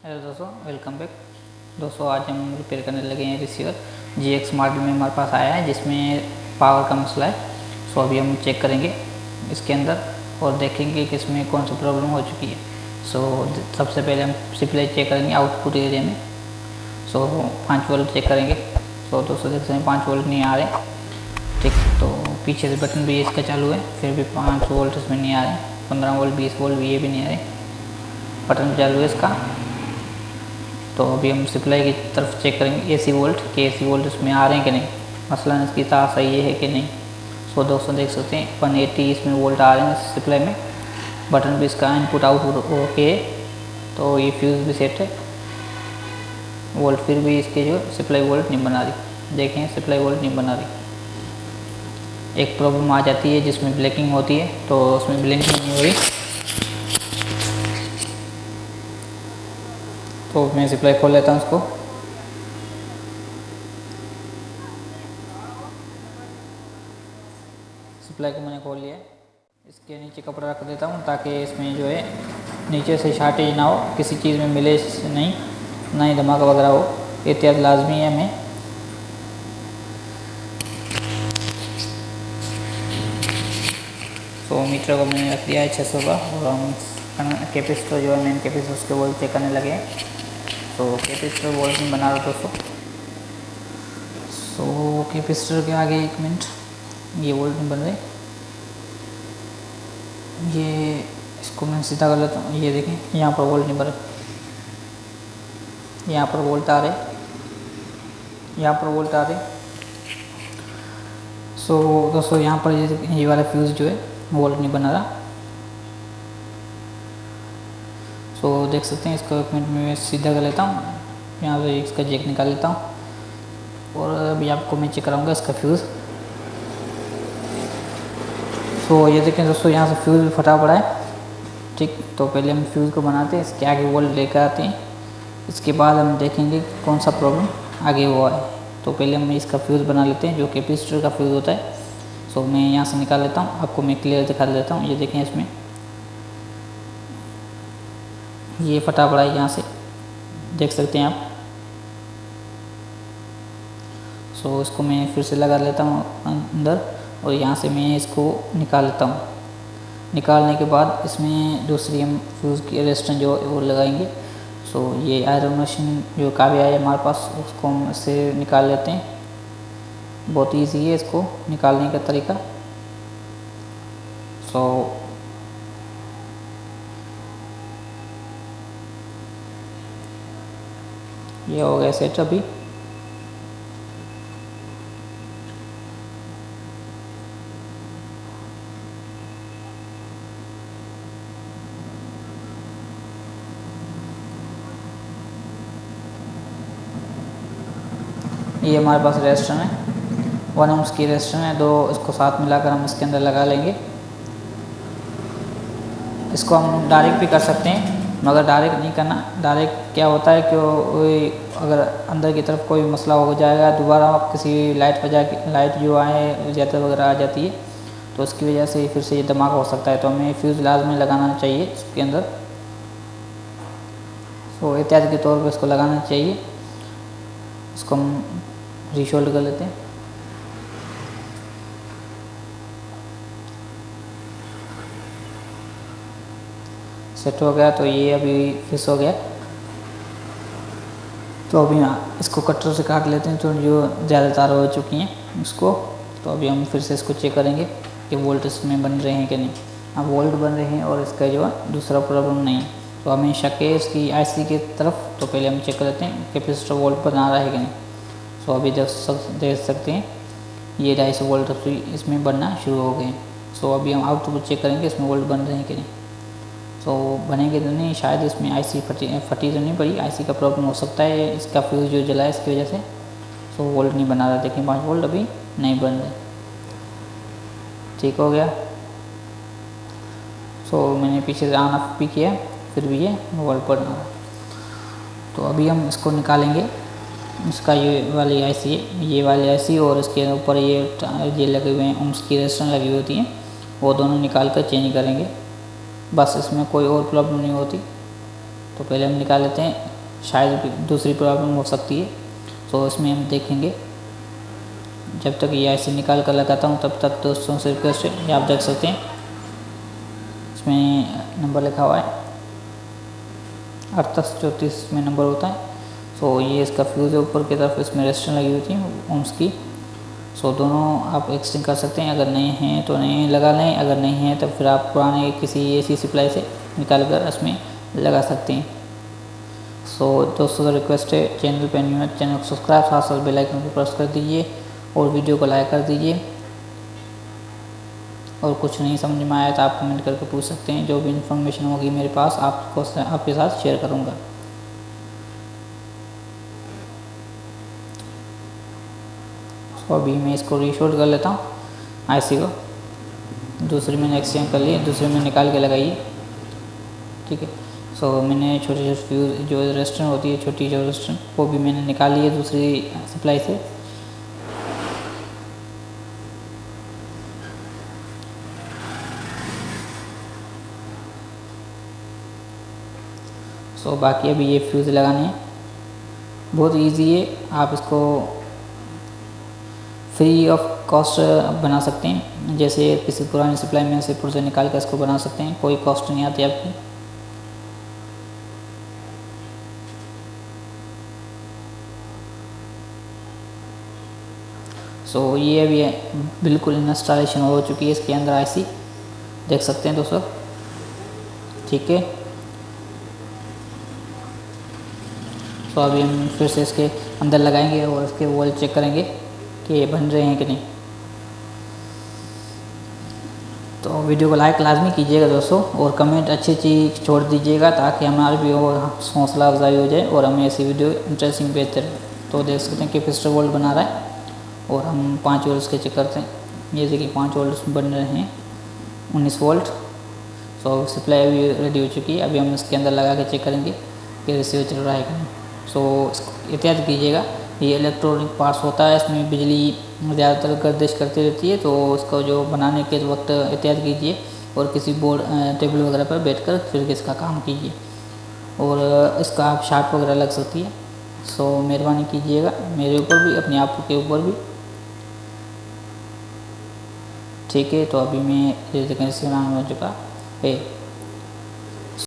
Hello दोस्तों, welcome back. दोस्तों आज हम रिपेयर करने लगे हैं रिसीवर GX मॉडल में हमारे पास आया है जिसमें पावर का मसला है। सो अभी हम चेक करेंगे इसके अंदर और देखेंगे कि इसमें कौन सी प्रॉब्लम हो चुकी है। सो सबसे पहले हम सप्लाई चेक करेंगे आउटपुट एरिया में। सो 5 वोल्ट चेक करेंगे। सो दोस्तों देख सकते हैं 5 वोल्ट नहीं आ रहे, ठीक। तो पीछे से बटन भी इसका चालू है, फिर भी 5 वोल्ट इसमें नहीं आ रहे। 15 वोल्ट 20 वोल्ट भी ये भी नहीं आ रहे, बटन चालू है इसका। तो अभी हम सप्लाई की तरफ चेक करेंगे AC वोल्ट कि AC वोल्ट इसमें आ रहे हैं कि नहीं, मसलन इसकी तार सही है कि नहीं। सो दोस्तों देख सकते हैं 180 इसमें वोल्ट आ रहे हैं सप्लाई में। बटन भी इसका इनपुट आउटपुट ओके है, तो ये फ्यूज़ भी सेट है। वोल्ट फिर भी इसके जो सप्लाई वोल्ट नहीं बना रही, देखें सप्लाई वोल्ट नहीं बना रही। एक प्रॉब्लम आ जाती है जिसमें ब्लैकिंग होती है, तो उसमें ब्लिंकिंग नहीं हो रही। तो मैं सप्लाई खोल लेता हूँ उसको। सप्लाई को मैंने खोल लिया है। इसके नीचे कपड़ा रख देता हूँ ताकि इसमें जो है नीचे से शॉर्टेज ना हो, किसी चीज़ में मिले नहीं, ना ही धमाका वगैरह हो। एहतियात लाजमी है हमें। तो मीटर को मैंने रख दिया है 600 का, और हम कैपेसिटर जो है मेन कैपेसिटर उसके वोल्ट चेक करने लगे हैं। तो कैपेसिटर वोल्ट में बना रहा दोस्तों। सो कैपेसिटर के आगे 1 मिनट, ये वोल्ट में बन रहे। ये इसको मैं सीधा कर लेता हूँ। ये देखें यहाँ पर वोल्ट नहीं बन रहे, यहाँ पर वोल्ट आ रहे, यहाँ पर वोल्ट आ रहे। सो दोस्तों यहाँ पर ये वाला फ्यूज़ जो है वोल्ट नहीं बना रहा। तो देख सकते हैं इसको 1 मिनट में मैं सीधा कर लेता हूँ। यहाँ से इसका जैक निकाल लेता हूँ और अभी आपको मैं चेक कराऊंगा इसका फ्यूज़। तो ये देखें दोस्तों यहाँ से फ्यूज़ फटा पड़ा है, ठीक। तो पहले हम फ्यूज़ को बनाते हैं, इसके आगे वोल्ट लेकर आते हैं, इसके बाद हम देखेंगे कौन सा प्रॉब्लम आगे हुआ है। तो पहले हम इसका फ्यूज़ बना लेते हैं जो कैपेसिटर का फ्यूज़ होता है। सो मैं यहाँ से निकाल लेता हूँ, आपको मैं क्लियर दिखा देता हूँ। ये देखें इसमें ये फटा पड़ा है, यहाँ से देख सकते हैं आप। सो इसको मैं फिर से लगा लेता हूँ अंदर, और यहाँ से मैं इसको निकाल लेता हूँ। निकालने के बाद इसमें दूसरी हम फ्यूज़ की रेजिस्टेंस जो वो लगाएंगे। सो ये आयरन मशीन जो काव्या है हमारे पास, उसको हम इससे निकाल लेते हैं। बहुत ईजी है इसको निकालने का तरीका। सो ये हो गया सेट। अभी ये हमारे पास रेजिस्टर है, 1 ohms की रेजिस्टर है, 2 इसको साथ मिलाकर हम इसके अंदर लगा लेंगे। इसको हम डायरेक्ट भी कर सकते हैं, मगर डायरेक्ट नहीं करना। डायरेक्ट क्या होता है कि अगर अंदर की तरफ कोई मसला हो जाएगा, दोबारा आप किसी लाइट वजह की लाइट जो आए ज़्यादा वगैरह आ जाती है, तो उसकी वजह से फिर से ये धमाका हो सकता है। तो हमें फ्यूज़ लाजमी लगाना चाहिए इसके अंदर। तो एहतियात के तौर पर इसको लगाना चाहिए। इसको हम रीशोल्ड कर लेते हैं। सेट हो गया, तो ये अभी फिक्स हो गया। तो अभी इसको कटर से काट लेते हैं, तो जो ज़्यादा तार हो चुकी हैं इसको। तो अभी हम फिर से इसको चेक करेंगे कि वोल्ट इसमें बन रहे हैं कि नहीं। अब वोल्ट बन रहे हैं और इसका जो है दूसरा प्रॉब्लम नहीं है। तो हमें शक है इसकी IC की तरफ। तो पहले हम चेक कर लेते हैं कैपेसिटर वोल्ट बना रहा है कि नहीं। तो अभी देख सकते हैं ये 250 वोल्ट इसमें बनना शुरू हो गए। सो अभी हम आउटपुट चेक करेंगे इसमें वोल्ट बन रहे हैं कि नहीं। तो बनेंगे तो नहीं, शायद इसमें IC फटी तो नहीं पड़ी, IC का प्रॉब्लम हो सकता है, इसका फ्यूज़ जो जला है इसकी वजह से। सो वोल्ट नहीं बना रहा, देखिए 5 वोल्ट अभी नहीं बन रहे। ठीक हो गया। सो मैंने पीछे से ऑन ऑफ भी किया, फिर भी ये वोल्ट बन रहा। तो अभी हम इसको निकालेंगे। इसका ये वाली IC है, ये वाली IC, और इसके ऊपर ये लगे हुए हैं ohms की रेजिस्टेंस लगी होती है, वो दोनों निकाल कर चेंज करेंगे। बस इसमें कोई और प्रॉब्लम नहीं होती। तो पहले हम निकाल लेते हैं शायद दूसरी प्रॉब्लम हो सकती है। तो इसमें हम देखेंगे। जब तक ये ऐसे निकाल कर लगाता हूँ तब तक दोस्तों से रिक्वेस्ट है, ये आप देख सकते हैं इसमें नंबर लिखा हुआ है 3834 में नंबर होता है। सो ये इसका फ्यूज़ है, ऊपर की तरफ इसमें रेजिस्टेंस लगी होती है ओम्स की। सो दोनों आप एक्सचेंज कर सकते हैं, अगर नहीं है तो नहीं लगा लें, अगर नहीं है तो फिर आप पुराने किसी AC सप्लाई से निकाल कर इसमें लगा सकते हैं। सो दोस्तों से रिक्वेस्ट है, चैनल पे न्यू है चैनल को सब्सक्राइब, साथ साथ बेल आइकन को प्रेस कर दीजिए और वीडियो को लाइक कर दीजिए। और कुछ नहीं समझ में आया तो आप कमेंट करके पूछ सकते हैं, जो भी इन्फॉर्मेशन होगी मेरे पास आपके साथ शेयर करूँगा। तो अभी मैं इसको रीशूट कर लेता हूँ IC को। दूसरी मैंने एक्सचेंज कर ली, दूसरी में निकाल के लगाइए, ठीक है। सो मैंने छोटे छोटे फ्यूज जो रेजिस्टेंस होती है, छोटी जो रेजिस्टेंस, वो भी मैंने निकाल ली है दूसरी सप्लाई से। सो बाकी अभी ये फ्यूज़ लगाने हैं, बहुत इजी है। आप इसको फ्री ऑफ कॉस्ट बना सकते हैं, जैसे किसी पुरानी सप्लाई में से पुर्जे निकाल कर इसको बना सकते हैं, कोई कॉस्ट नहीं आती आपकी। सो ये अभी बिल्कुल इंस्टॉलेशन हो चुकी है इसके अंदर IC, देख सकते हैं दोस्तों, ठीक है। तो अभी हम फिर से इसके अंदर लगाएंगे और इसके वोल्ट चेक करेंगे कि ये बन रहे हैं कि नहीं। तो वीडियो को लाइक लाजमी कीजिएगा दोस्तों, और कमेंट अच्छी चीज़ छोड़ दीजिएगा ताकि हमारी भी और हौसला अफजाई हो जाए और हमें ऐसी वीडियो इंटरेस्टिंग भेजते रहे। तो देख सकते हैं कैपेसिटर वोल्ट बना रहा है और हम 5 वोल्ट के चेक करते हैं। ये देखिए 5 वोल्ट बन रहे हैं, 19 वोल्ट। सो सप्लाई अभी रेडी हो चुकी है। अभी हम इसके अंदर लगा के चेक करेंगे कि रिसीवर चल रहा है कि नहीं। सो एहतियात कीजिएगा, ये इलेक्ट्रॉनिक पार्ट्स होता है, इसमें बिजली ज़्यादातर गर्दिश करती रहती है, तो इसको जो बनाने के वक्त एहतियात कीजिए और किसी बोर्ड टेबल वगैरह पर बैठकर फिर इसका काम कीजिए। और इसका आप शार्प वगैरह लग सकती है। सो मेहरबानी कीजिएगा मेरे ऊपर भी, अपने आप के ऊपर भी, ठीक है। तो अभी मैं रिसीवर ऑन हो चुका है।